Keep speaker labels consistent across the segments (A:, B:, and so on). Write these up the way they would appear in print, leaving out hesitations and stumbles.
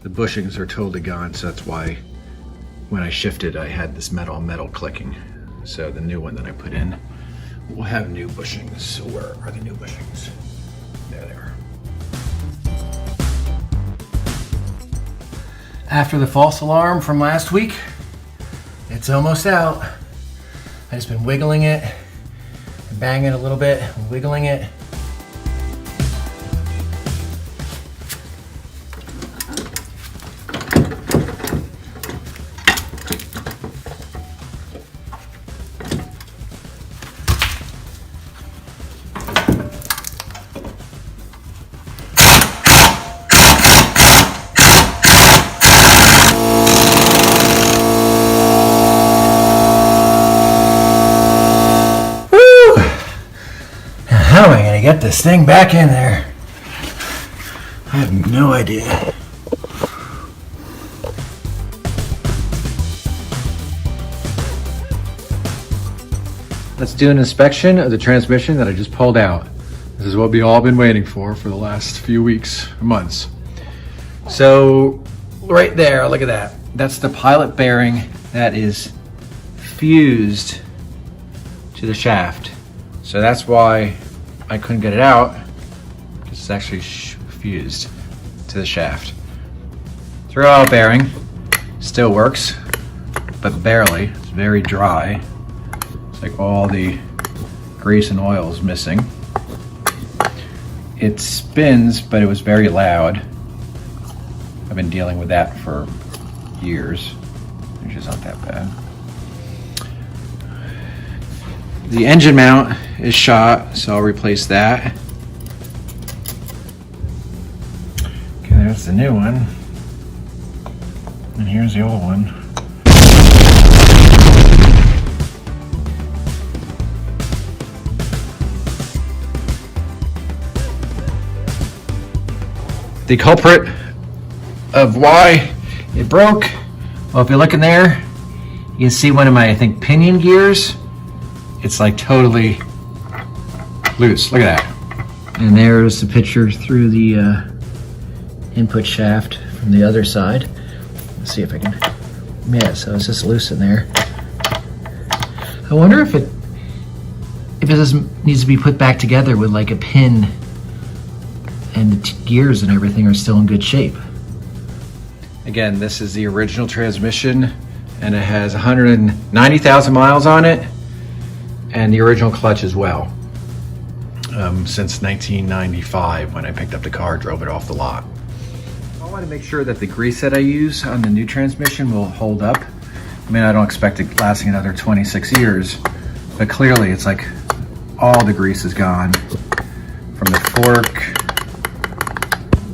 A: the bushings are totally gone, so that's why when I shifted I had this metal clicking. So the new one that I put in will have new bushings. So where are the new bushings? There they are. After the false alarm from last week, it's almost out. I've just been wiggling it and banging it a little bit, wiggling it. How am I going to get this thing back in there? I have no idea. Let's do an inspection of the transmission that I just pulled out. This is what we've all been waiting for the last few weeks, months. So right there, look at that. That's the pilot bearing that is fused to the shaft. So that's why I couldn't get it out, because it's actually fused to the shaft. Throw-out bearing still works, but barely. It's very dry. It's like all the grease and oil is missing. It spins, but it was very loud. I've been dealing with that for years, which is not that bad. The engine mount is shot, so I'll replace that. Okay, there's the new one. And here's the old one. The culprit of why it broke, well, if you look in there, you can see one of my, I think, pinion gears. It's like totally loose. Look at that. And there's the picture through the input shaft from the other side. Let's see if I can. Yeah, so it's just loose in there. I wonder if it just needs to be put back together with like a pin, and the gears and everything are still in good shape. Again, this is the original transmission, and it has 190,000 miles on it. And the original clutch as well, since 1995 when I picked up the car, drove it off the lot. I want to make sure that the grease that I use on the new transmission will hold up. I mean, I don't expect it lasting another 26 years, but clearly it's like all the grease is gone from the fork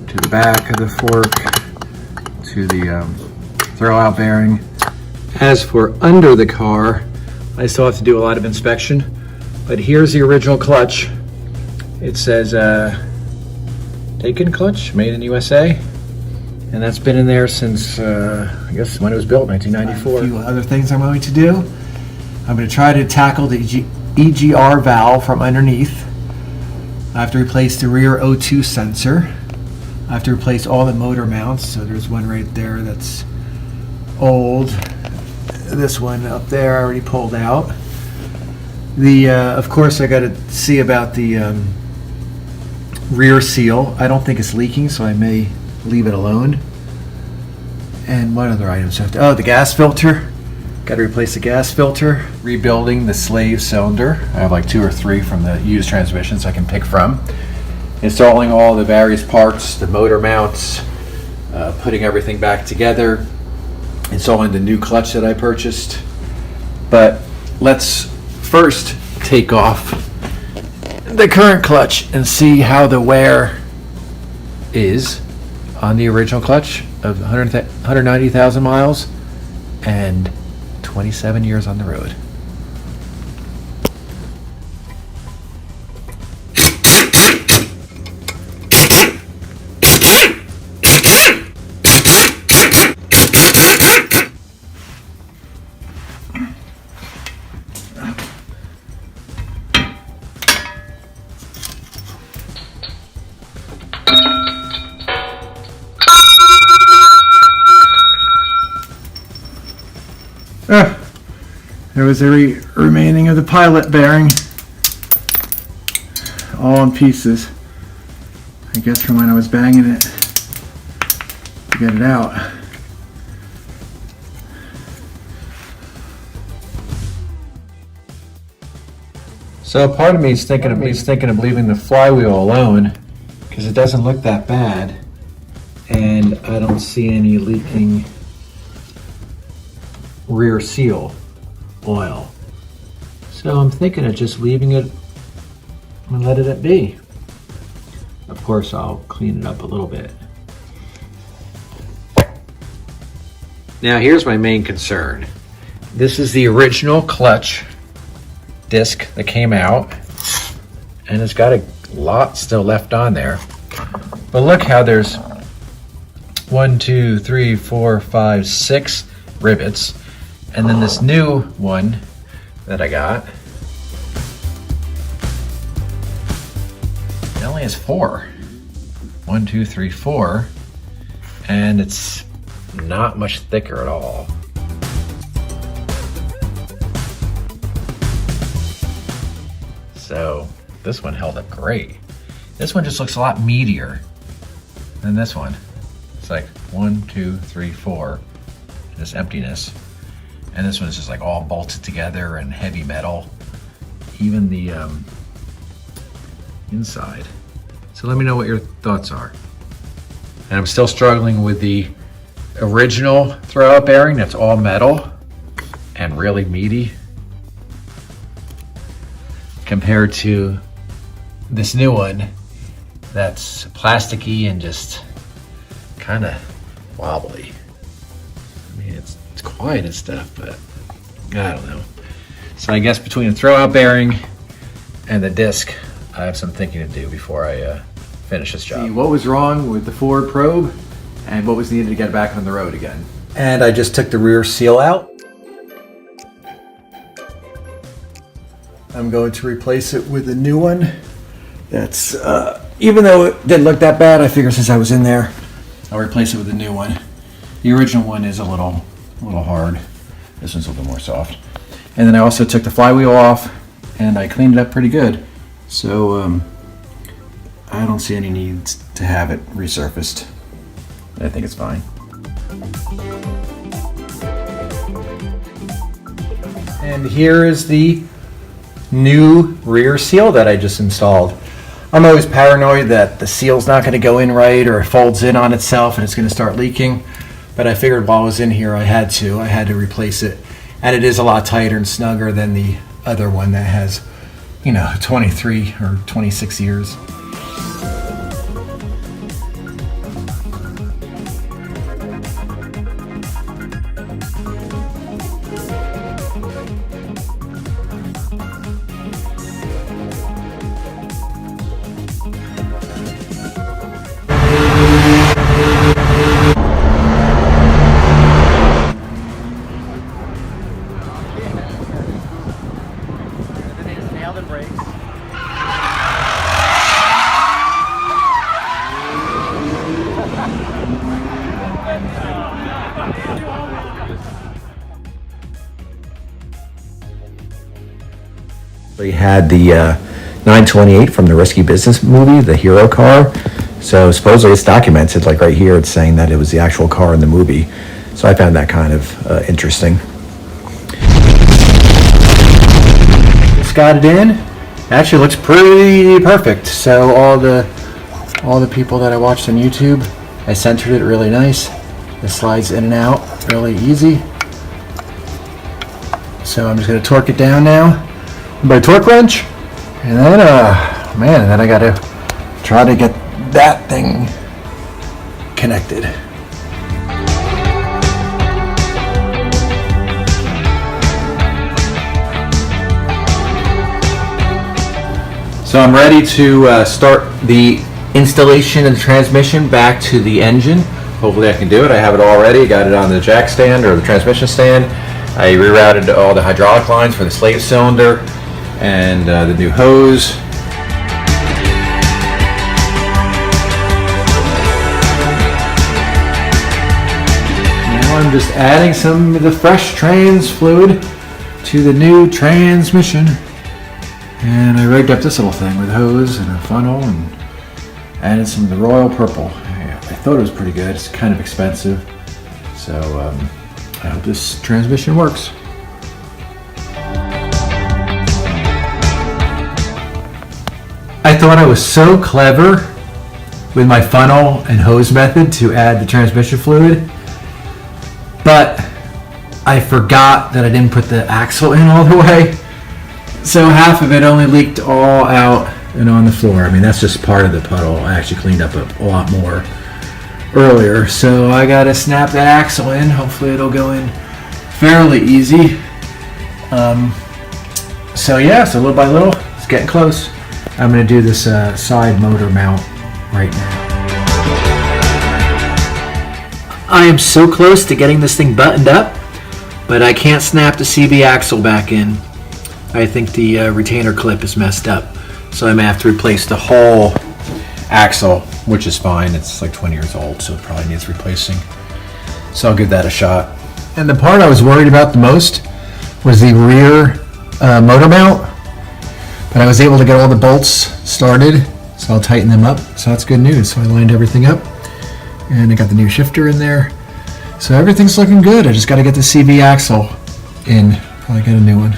A: to the back of the fork to the throw-out bearing. As for under the car, I still have to do a lot of inspection, but here's the original clutch. It says Taken clutch, made in USA, and that's been in there since I guess when it was built, 1994. A few other things I'm going to do. I'm going to try to tackle the EGR valve from underneath. I have to replace the rear O2 sensor. I have to replace all the motor mounts, so there's one right there that's old. This one up there I already pulled out. Of course I got to see about the rear seal. I don't think it's leaking, so I may leave it alone. And what other items have to, oh, the gas filter. Got to replace the gas filter. Rebuilding the slave cylinder. I have like 2 or 3 from the used transmissions I can pick from. Installing all the various parts, the motor mounts, putting everything back together. Installing the new clutch that I purchased. But let's first take off the current clutch and see how the wear is on the original clutch of 190,000 miles and 27 years on the road.
B: There was a remaining of the pilot bearing, all in pieces. I guess from when I was banging it to get it out.
A: So part of me is thinking of leaving the flywheel alone because it doesn't look that bad, and I don't see any leaking rear seal oil. So I'm thinking of just leaving it and let it be. Of course, I'll clean it up a little bit. Now here's my main concern. This is the original clutch disc that came out, and it's got a lot still left on there. But look how there's 1, 2, 3, 4, 5, 6 rivets, and then this new one that I got, it only has 4. 1, 2, 3, 4, and it's not much thicker at all. So this one held up great. This one just looks a lot meatier than this one. It's like 1, 2, 3, 4, this emptiness. And this one's just like all bolted together and heavy metal. Even the inside. So let me know what your thoughts are. And I'm still struggling with the original throwout bearing that's all metal and really meaty, compared to this new one that's plasticky and just kind of wobbly. I mean, it's quiet and stuff, but I don't know. So I guess between the throwout bearing and the disc, I have some thinking to do before I finish this job.
B: See what was wrong with the forward probe and what was needed to get back on the road again.
A: And I just took the rear seal out.
B: I'm going to replace it with a new one. That's, even though it didn't look that bad, I figured since I was in there, I'll replace it with a new one. The original one is a little hard. This one's a little more soft. And then I also took the flywheel off and I cleaned it up pretty good. So I don't see any need to have it resurfaced. I think it's fine. And here is the new rear seal that I just installed. I'm always paranoid that the seal's not going to go in right or it folds in on itself and it's going to start leaking. But I figured while I was in here I had to replace it. And it is a lot tighter and snugger than the other one that has, 23 or 26 years.
C: We had the 928 from the Risky Business movie, the hero car. So supposedly it's documented, like right here, it's saying that it was the actual car in the movie. So I found that kind of interesting.
B: Just got it in. Actually looks pretty perfect. So all the people that I watched on YouTube, I centered it really nice. It slides in and out really easy. So I'm just going to torque it down now by torque wrench, and then then I gotta try to get that thing connected. So I'm ready to start the installation of the transmission back to the engine. Hopefully I can do it. I have it all ready. Got it on the jack stand or the transmission stand. I rerouted all the hydraulic lines for the slave cylinder and the new hose. Now I'm
A: I'm just adding some of the fresh trans fluid to the new transmission. And I rigged up this little thing with a hose and a funnel and added some of the royal purple. I thought it was pretty good. It's kind of expensive. So I hope this transmission works. I thought I was so clever with my funnel and hose method to add the transmission fluid, but I forgot that I didn't put the axle in all the way. So half of it only leaked all out and on the floor. I mean, that's just part of the puddle. I actually cleaned up a lot more earlier. So I gotta snap that axle in. Hopefully it'll go in fairly easy. So little by little, it's getting close. I'm gonna do this side motor mount right now. I am so close to getting this thing buttoned up, but I can't snap the CB axle back in. I think the retainer clip is messed up, so I may have to replace the whole axle, which is fine. It's like 20 years old, so it probably needs replacing. So I'll give that a shot. And the part I was worried about the most was the rear motor mount, but I was able to get all the bolts started, so I'll tighten them up. So that's good news. So I lined everything up, and I got the new shifter in there. So everything's looking good. I just got to get the CB axle in. Probably get a new one.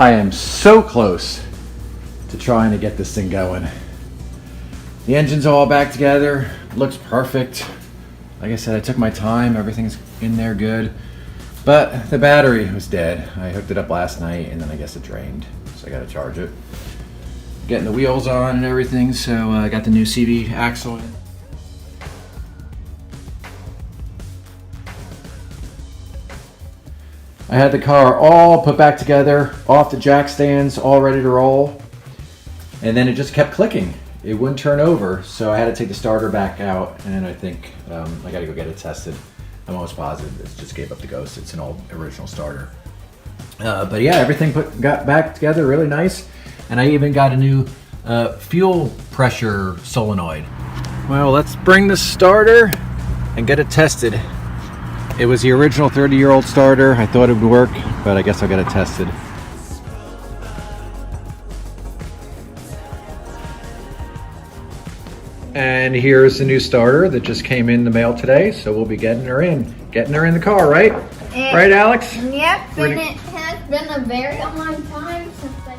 A: I am so close to trying to get this thing going. The engine's all back together, looks perfect. Like I said, I took my time, everything's in there good. But the battery was dead. I hooked it up last night and then I guess it drained. So I gotta charge it. Getting the wheels on and everything, so I got the new CB axle in. I had the car all put back together, off the jack stands, all ready to roll. And then it just kept clicking. It wouldn't turn over, so I had to take the starter back out, and I think I gotta go get it tested. I'm almost positive it just gave up the ghost. It's an old original starter. But yeah, everything got back together really nice. And I even got a new fuel pressure solenoid. Well, let's bring the starter and get it tested. It was the original 30-year-old starter. I thought it would work, but I guess I'll get it tested. And here's the new starter that just came in the mail today, so we'll be getting her in the car, right? Right, Alex?
D: Yep, and it has been a very long time since I